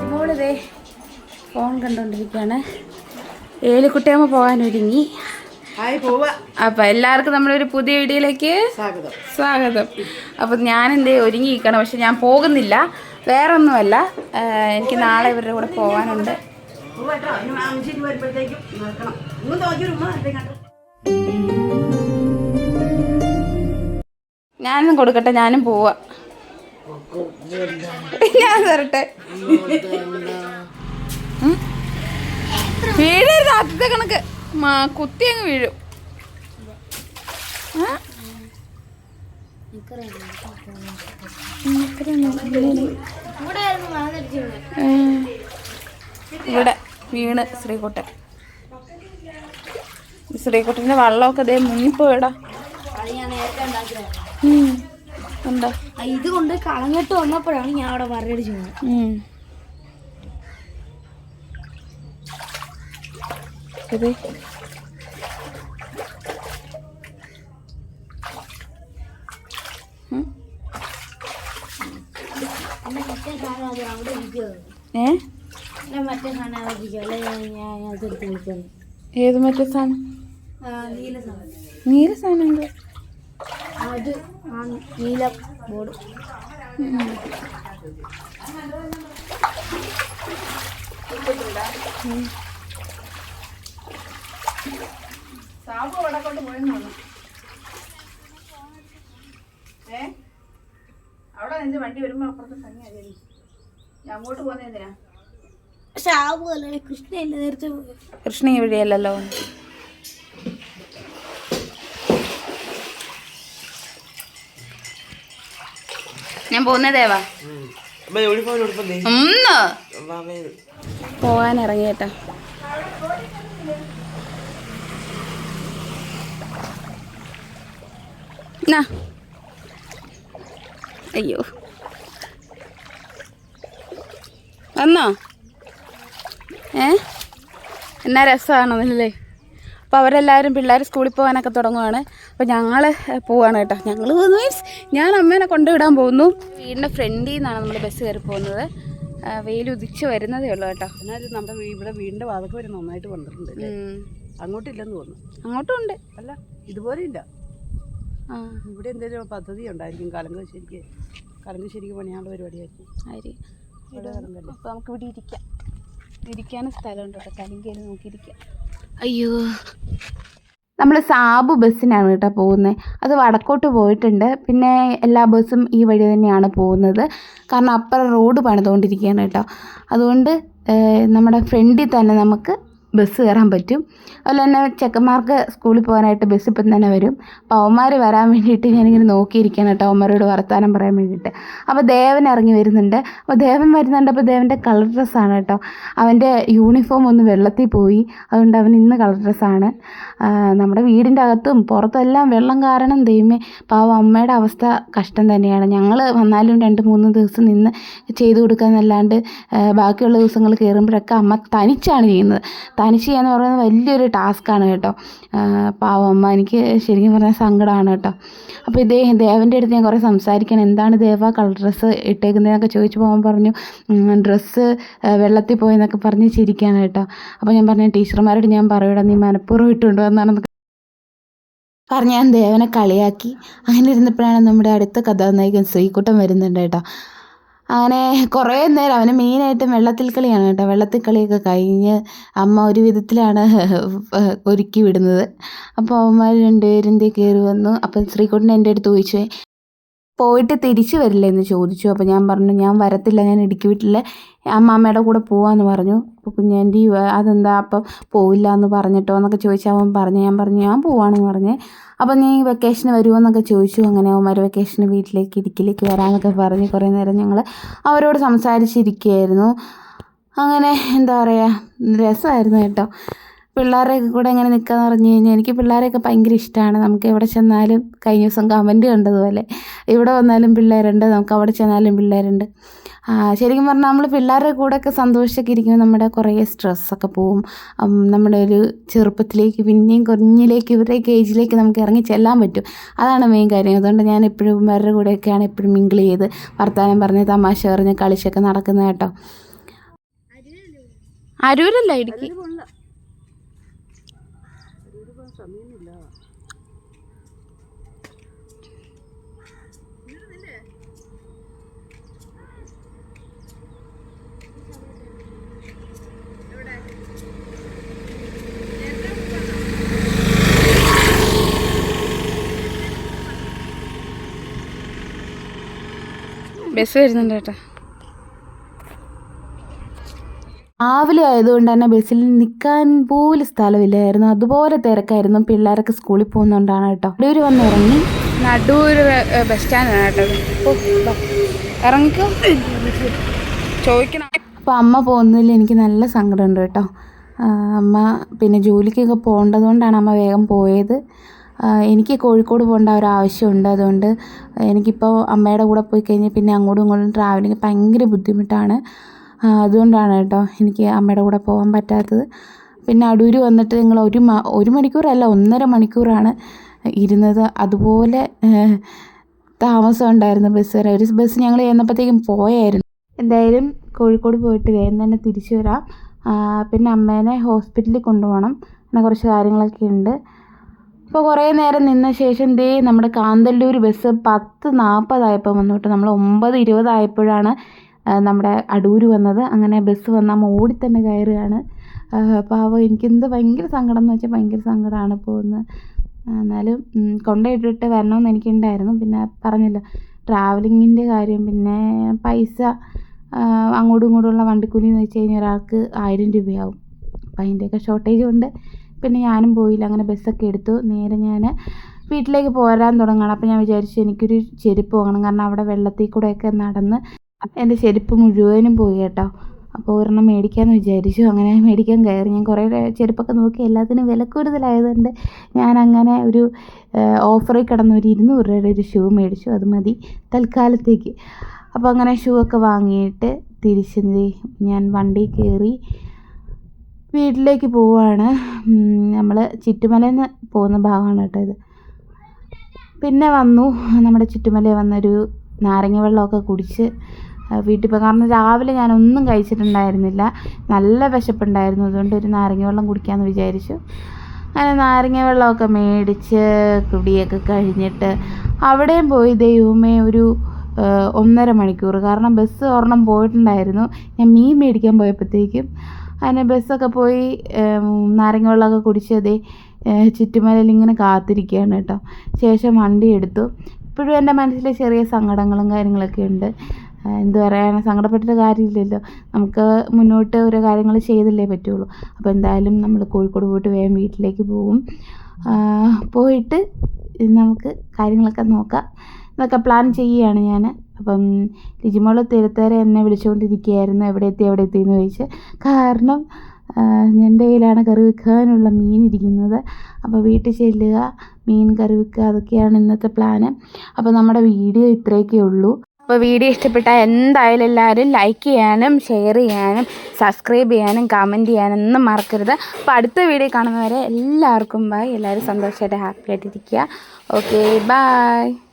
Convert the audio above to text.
മോളിതേ phone കണ്ടുകൊണ്ടിരിക്കുകയാണ്. ഏലിക്കുട്ടിയമ്മ പോകാനൊരുങ്ങി. അപ്പം എല്ലാവർക്കും നമ്മളൊരു പുതിയ വീഡിയോയിലേക്ക് സ്വാഗതം. അപ്പം ഞാനെന്തേ ഒരുങ്ങിയിരിക്കണം, പക്ഷെ ഞാൻ പോകുന്നില്ല. വേറൊന്നുമല്ല, എനിക്ക് നാളെ ഇവരുടെ കൂടെ പോകാനുണ്ട്. ഞാനും കൊടുക്കട്ടെ, ഞാനും പോവാ. ഞാൻ തരട്ടെ. വീഴരുത്, ആദ്യത്തെ കണക്ക് കുത്തി അങ്ങ് വീഴും. ഇവിടെ വീണ് ശ്രീകുട്ടൻ്റെ വള്ളമൊക്കെ അതേ മുങ്ങിപ്പോയിടാ. ഉണ്ടോ? ഇത് കൊണ്ട് കളഞ്ഞിട്ട് വന്നപ്പോഴാണ് ഞാൻ അവിടെ മറിയടിച്ചു. അതെ, ഏത് മറ്റേ സാധനം? നീല സാധനം എന്ത്? അത് നീല ബോർഡ്. സാബു അവിടെ കൊണ്ട് പോയെന്ന് തോന്നുന്നു. അവിടെ നിന്ന് വണ്ടി വരുമ്പോ അപ്പുറത്തെ ഭംഗി അറിയാം. ഞാൻ അങ്ങോട്ട് പോകുന്നതിനാ. സാബു അല്ലേ കൃഷ്ണയല്ലേ നേരത്തെ? കൃഷ്ണ ഇവിടെയല്ലല്ലോ. ഞാൻ പോകുന്നതേവാ പോകാൻ ഇറങ്ങിയേട്ടാ. അയ്യോ വന്നോ? എന്നാ രസമാണല്ലേ. അപ്പോൾ അവരെല്ലാവരും പിള്ളേർ സ്കൂളിൽ പോകാനൊക്കെ തുടങ്ങുവാണ്. അപ്പോൾ ഞങ്ങൾ പോവാണ് കേട്ടോ. ഞങ്ങൾ മീൻസ് ഞാൻ അമ്മേനെ കൊണ്ടുവിടാൻ പോകുന്നു. വീടിൻ്റെ ഫ്രണ്ടിൽ നിന്നാണ് നമ്മൾ ബസ് കയറി പോകുന്നത്. വെയിൽ ഉദിച്ച് വരുന്നതേ ഉള്ളൂ കേട്ടോ. എന്നാലും നമ്മുടെ ഇവിടെ വീടിൻ്റെ വാതക വരെ നന്നായിട്ട് വന്നിട്ടുണ്ട്. അങ്ങോട്ടില്ലെന്ന് തോന്നുന്നു. അങ്ങോട്ടും ഉണ്ട്. അല്ല ഇതുപോലെ ഇല്ല. ഇവിടെ എന്തെങ്കിലും പദ്ധതി ഉണ്ടായിരിക്കും. കലങ്കശ്ശേരിക്ക് പണിയാനുള്ള പരിപാടിയായിരിക്കും. അപ്പോൾ നമുക്ക് ഇവിടെ ഇരിക്കാനും സ്ഥലമുണ്ട് കേട്ടോ. കലിങ്കയിൽ നോക്കിയിരിക്കാം. അയ്യോ, നമ്മൾ സാബു ബസ്സിനാണ് കേട്ടോ പോകുന്നത്. അത് വടക്കോട്ട് പോയിട്ടുണ്ട്. പിന്നെ എല്ലാ ബസ്സും ഈ വഴി തന്നെയാണ് പോകുന്നത്. കാരണം അപ്പുറം റോഡ് പണിതുകൊണ്ടിരിക്കുകയാണ് കേട്ടോ. അതുകൊണ്ട് നമ്മുടെ ഫ്രണ്ടിൽ തന്നെ നമുക്ക് ബസ് കയറാൻ പറ്റും. അതുപോലെ തന്നെ ചെക്കന്മാർക്ക് സ്കൂളിൽ പോകാനായിട്ട് ബസ് ഇപ്പം തന്നെ വരും. അപ്പോൾ അവന്മാർ വരാൻ വേണ്ടിയിട്ട് ഞാനിങ്ങനെ നോക്കിയിരിക്കുകയാണ് കേട്ടോ, അവന്മാരോട് വർത്താനം പറയാൻ വേണ്ടിയിട്ട്. അപ്പോൾ ദേവൻ ഇറങ്ങി വരുന്നുണ്ട്. അപ്പോൾ ദേവൻ വരുന്നുണ്ട്. അപ്പോൾ ദേവൻ്റെ കളർ ഡ്രസ്സാണ് കേട്ടോ. അവൻ്റെ യൂണിഫോം ഒന്ന് വെള്ളത്തിൽ പോയി, അതുകൊണ്ട് അവൻ ഇന്ന് കളർ ഡ്രസ്സാണ്. നമ്മുടെ വീടിൻ്റെ അകത്തും പുറത്തും എല്ലാം വെള്ളം കാരണം ദൈവമേ പാവം അമ്മയുടെ അവസ്ഥ കഷ്ടം തന്നെയാണ്. ഞങ്ങൾ വന്നാലും 2-3 ദിവസം നിന്ന് ചെയ്തു കൊടുക്കാമെന്നല്ലാണ്ട് ബാക്കിയുള്ള ദിവസങ്ങൾ കയറുമ്പോഴൊക്കെ അമ്മ തനിച്ചാണ് ചെയ്യുന്നത്. തനിച്ച് ചെയ്യാന്ന് പറയുന്നത് വലിയൊരു ടാസ്ക്കാണ് കേട്ടോ. പാവം അമ്മ, എനിക്ക് ശരിക്കും പറഞ്ഞാൽ സങ്കടമാണ് കേട്ടോ. അപ്പോൾ ദേവൻ്റെ അടുത്ത് ഞാൻ കുറേ സംസാരിക്കണം. എന്താണ് ദേവ കളർ ഡ്രസ്സ് ഇട്ടേക്കുന്നതെന്നൊക്കെ ചോദിച്ചപ്പോൾ അവൻ പറഞ്ഞു ഡ്രസ്സ് വെള്ളത്തിൽ പോയെന്നൊക്കെ പറഞ്ഞ് ചിരിക്കുകയാണ് കേട്ടോ. അപ്പോൾ ഞാൻ പറഞ്ഞു ടീച്ചർമാരോട് ഞാൻ പറയൂടാ നീ മനഃപൂർവ്വം ഇട്ടുകൊണ്ട് വന്നാണെന്നൊക്കെ പറഞ്ഞ് ഞാൻ ദേവനെ കളിയാക്കി. അങ്ങനെ ഇരുന്നപ്പോഴാണ് നമ്മുടെ അടുത്ത കഥാനായകൻ ശ്രീകുട്ടൻ വരുന്നുണ്ട് കേട്ടോ. അങ്ങനെ കുറേ നേരം അവന് മെയിനായിട്ടും വെള്ളത്തിൽ കളിയാണ് കേട്ടോ. വെള്ളത്തിൽ കളിയൊക്കെ കഴിഞ്ഞ് അമ്മ ഒരു വിധത്തിലാണ് ഒരുക്കി വിടുന്നത്. അപ്പോൾ അവന്മാർ 2 പേരും കയറി വന്നു. അപ്പം ശ്രീകുട്ടൻ എൻ്റെ അടുത്ത് ചോദിച്ചു പോയിട്ട് തിരിച്ചു വരില്ലേ എന്ന് ചോദിച്ചു. അപ്പോൾ ഞാൻ പറഞ്ഞു ഞാൻ വരത്തില്ല, ഞാൻ ഇടുക്കി വീട്ടിലെ അമ്മാമ്മയുടെ കൂടെ പോവാമെന്ന് പറഞ്ഞു. അപ്പോൾ കുഞ്ഞാൻ്റെ അതെന്താ അപ്പം പോവില്ല എന്ന് പറഞ്ഞിട്ടോ എന്നൊക്കെ ചോദിച്ചാൽ അവൻ പറഞ്ഞു. ഞാൻ പറഞ്ഞു ഞാൻ പോവാണെന്ന് പറഞ്ഞ്. അപ്പം നീ വെക്കേഷന് വരുമോ എന്നൊക്കെ ചോദിച്ചു. അങ്ങനെ അവന്മാർ വെക്കേഷന് വീട്ടിലേക്ക് ഇടുക്കിയിലേക്ക് വരാമെന്നൊക്കെ പറഞ്ഞ് കുറേ നേരം ഞങ്ങൾ അവരോട് സംസാരിച്ചിരിക്കുകയായിരുന്നു. അങ്ങനെ എന്താ പറയുക, രസമായിരുന്നു കേട്ടോ. പിള്ളേരുടെയൊക്കെ കൂടെ എങ്ങനെ നിൽക്കാന്ന് പറഞ്ഞു കഴിഞ്ഞാൽ എനിക്ക് പിള്ളേരെയൊക്കെ ഭയങ്കര ഇഷ്ടമാണ്. നമുക്ക് എവിടെ ചെന്നാലും കഴിഞ്ഞ ദിവസം കമൻറ്റ് കണ്ടതുപോലെ ഇവിടെ വന്നാലും പിള്ളേരുണ്ട്, നമുക്ക് അവിടെ ചെന്നാലും പിള്ളേരുണ്ട്. ശരിക്കും പറഞ്ഞാൽ നമ്മൾ പിള്ളേരുടെ കൂടെയൊക്കെ സന്തോഷിച്ചൊക്കെ ഇരിക്കുമ്പോൾ നമ്മുടെ കുറേ സ്ട്രെസ്സൊക്കെ പോവും. നമ്മുടെ ഒരു ചെറുപ്പത്തിലേക്ക് പിന്നെയും കുഞ്ഞിലേക്ക് ഇവരുടെയൊക്കെ ഏജിലേക്ക് നമുക്ക് ഇറങ്ങി ചെല്ലാൻ പറ്റും. അതാണ് മെയിൻ കാര്യം. അതുകൊണ്ട് ഞാൻ എപ്പോഴും ഇവരുടെ കൂടെയൊക്കെയാണ് എപ്പോഴും മിങ്കിൾ ചെയ്ത് വർത്തമാനം പറഞ്ഞ് തമാശ പറഞ്ഞ് കളിച്ചൊക്കെ നടക്കുന്നത് കേട്ടോ. അരൂരല്ല, ഇടുക്കി. ബസ് വരുന്നുണ്ട് കേട്ടോ. രാവിലെ ആയതുകൊണ്ട് തന്നെ ബസ്സിൽ നിൽക്കാൻ പോലും സ്ഥലമില്ലായിരുന്നു, അതുപോലെ തിരക്കായിരുന്നു. പിള്ളേരൊക്കെ സ്കൂളിൽ പോകുന്നതുകൊണ്ടാണ് കേട്ടോ. അടൂർ വന്ന് ഇറങ്ങി. നടൂർ ബസ് സ്റ്റാൻഡാണ് കേട്ടോ. ഇറങ്ങിക്കോ, ചോദിക്കണം. അപ്പോൾ അമ്മ പോകുന്നതിൽ എനിക്ക് നല്ല സങ്കടമുണ്ട് കേട്ടോ. അമ്മ പിന്നെ ജോലിക്കൊക്കെ പോകേണ്ടതുകൊണ്ടാണ് അമ്മ വേഗം പോയത്. എനിക്ക് കോഴിക്കോട് പോകേണ്ട ഒരു ആവശ്യമുണ്ട്. അതുകൊണ്ട് എനിക്കിപ്പോൾ അമ്മയുടെ കൂടെ പോയി കഴിഞ്ഞാൽ പിന്നെ അങ്ങോട്ടും ഇങ്ങോട്ടും ട്രാവലിങ് ഭയങ്കര ബുദ്ധിമുട്ടാണ്. അതുകൊണ്ടാണ് കേട്ടോ എനിക്ക് അമ്മയുടെ കൂടെ പോകാൻ പറ്റാത്തത്. പിന്നെ അടൂർ വന്നിട്ട് നിങ്ങൾ ഒരു മണിക്കൂറല്ല 1.5 മണിക്കൂറാണ് ഇരുന്നത്. അതുപോലെ താമസം ഉണ്ടായിരുന്നു ബസ് വരെ. ഒരു ബസ് ഞങ്ങൾ ചെന്നപ്പോഴത്തേക്കും പോയായിരുന്നു. എന്തായാലും കോഴിക്കോട് പോയിട്ട് വേഗം തന്നെ തിരിച്ചു വരാം. പിന്നെ അമ്മേനെ ഹോസ്പിറ്റലിൽ കൊണ്ടുപോകണം, അങ്ങനെ കുറച്ച് കാര്യങ്ങളൊക്കെ ഉണ്ട്. അപ്പോൾ കുറേ നേരം നിന്ന ശേഷം നമ്മുടെ കാന്തല്ലൂർ ബസ് 10:40 വന്നു കേട്ടോ. നമ്മൾ 9:20 ആയപ്പോഴാണ് നമ്മുടെ അടൂർ വന്നത്. അങ്ങനെ ബസ് വന്ന് അമ്മ ഓടി തന്നെ കയറുകയാണ്. പാവം എനിക്കെന്ത് ഭയങ്കര സങ്കടം എന്ന് വെച്ചാൽ ഭയങ്കര സങ്കടമാണ് പോകുന്നത്. എന്നാലും കൊണ്ടുപോയിട്ടിട്ട് വരണമെന്ന് എനിക്കുണ്ടായിരുന്നു. പിന്നെ പറഞ്ഞല്ലോ ട്രാവലിങ്ങിൻ്റെ കാര്യം, പിന്നെ പൈസ അങ്ങോട്ടും ഇങ്ങോട്ടുമുള്ള വണ്ടിക്കൂലി എന്ന് വെച്ച് കഴിഞ്ഞാൽ ഒരാൾക്ക് 1000 രൂപയാവും. അപ്പം അതിൻ്റെയൊക്കെ ഷോർട്ടേജ് കൊണ്ട് പിന്നെ ഞാനും പോയില്ല. അങ്ങനെ ബസ്സൊക്കെ എടുത്തു. നേരെ ഞാൻ വീട്ടിലേക്ക് പോരാൻ തുടങ്ങണം. അപ്പോൾ ഞാൻ വിചാരിച്ചു എനിക്കൊരു ചെരുപ്പ് വാങ്ങണം, കാരണം അവിടെ വെള്ളത്തിൽ കൂടെയൊക്കെ നടന്ന് എൻ്റെ ചെരുപ്പ് മുഴുവനും പോയി കേട്ടോ. അപ്പോൾ ഒരെണ്ണം മേടിക്കാമെന്ന് വിചാരിച്ചു. അങ്ങനെ മേടിക്കാൻ കയറി. ഞാൻ കുറേ ചെരുപ്പൊക്കെ നോക്കി, എല്ലാത്തിനും വില കൂടുതലായതുകൊണ്ട് ഞാൻ അങ്ങനെ ഒരു ഓഫറിൽ കിടന്ന് ഒരു 200 രൂപയുടെ ഒരു ഷൂ മേടിച്ചു. അത് മതി തൽക്കാലത്തേക്ക്. അപ്പോൾ അങ്ങനെ ഷൂ ഒക്കെ വാങ്ങിയിട്ട് തിരിച്ച് ഞാൻ വണ്ടി കയറി വീട്ടിലേക്ക് പോവുകയാണ്. നമ്മൾ ചുറ്റുമലയിൽ നിന്ന് പോകുന്ന ഭാഗമാണ് കേട്ടോ ഇത്. പിന്നെ നമ്മുടെ ചുറ്റുമലയിൽ വന്നൊരു നാരങ്ങ വെള്ളമൊക്കെ കുടിച്ച് വീട്ടിൽ പോയി. കാരണം രാവിലെ ഞാനൊന്നും കഴിച്ചിട്ടുണ്ടായിരുന്നില്ല, നല്ല വിശപ്പുണ്ടായിരുന്നു. അതുകൊണ്ട് ഒരു നാരങ്ങ വെള്ളം കുടിക്കാമെന്ന് വിചാരിച്ചു. അങ്ങനെ നാരങ്ങ വെള്ളമൊക്കെ മേടിച്ച് കുടിയൊക്കെ കഴിഞ്ഞിട്ട് അവിടെയും പോയി ദൈവമേ ഒരു 1.5 മണിക്കൂർ. കാരണം ബസ് ഒരെണ്ണം പോയിട്ടുണ്ടായിരുന്നു, ഞാൻ മീൻ മേടിക്കാൻ പോയപ്പോഴത്തേക്കും. അങ്ങനെ ബസ്സൊക്കെ പോയി നാരങ്ങ വെള്ളമൊക്കെ കുടിച്ച് ചുറ്റുമലയിൽ ഇങ്ങനെ കാത്തിരിക്കുകയാണ് കേട്ടോ. ശേഷം വണ്ടി എടുത്തു. ഇപ്പോഴും എൻ്റെ മനസ്സിൽ ചെറിയ സങ്കടങ്ങളും കാര്യങ്ങളൊക്കെ ഉണ്ട്. എന്ത് പറയാനാണ്, സങ്കടപ്പെട്ടിട്ട് കാര്യമില്ലല്ലോ, നമുക്ക് മുന്നോട്ട് ഓരോ കാര്യങ്ങൾ ചെയ്തല്ലേ പറ്റുള്ളൂ. അപ്പോൾ എന്തായാലും നമ്മൾ കോഴിക്കോട് പോയിട്ട് വേഗം വീട്ടിലേക്ക് പോകും. പോയിട്ട് നമുക്ക് കാര്യങ്ങളൊക്കെ നോക്കാം എന്നൊക്കെ പ്ലാൻ ചെയ്യുകയാണ് ഞാൻ. അപ്പം ലിജിമോൾ തിരുത്തേരെ എന്നെ വിളിച്ചുകൊണ്ടിരിക്കുകയായിരുന്നു, എവിടെ എത്തി എന്ന് ചോദിച്ച്. കാരണം എൻ്റെ കയ്യിലാണ് കറി വെക്കാനുള്ള മീൻ ഇരിക്കുന്നത്. അപ്പോൾ വീട്ടിൽ ചെല്ലുക, മീൻ കറി വെക്കുക, അതൊക്കെയാണ് ഇന്നത്തെ പ്ലാന്. അപ്പോൾ നമ്മുടെ വീഡിയോ ഇത്രയൊക്കെ ഉള്ളൂ. അപ്പോൾ വീഡിയോ ഇഷ്ടപ്പെട്ടാൽ എന്തായാലും എല്ലാവരും ലൈക്ക് ചെയ്യാനും ഷെയർ ചെയ്യാനും സബ്സ്ക്രൈബ് ചെയ്യാനും കമൻറ്റ് ചെയ്യാനും ഒന്നും മറക്കരുത്. അപ്പോൾ അടുത്ത വീഡിയോ കാണുന്നവരെ എല്ലാവർക്കും ബൈ. എല്ലാവരും സന്തോഷമായിട്ട് ഹാപ്പി ആയിട്ടിരിക്കുക. Okay, by.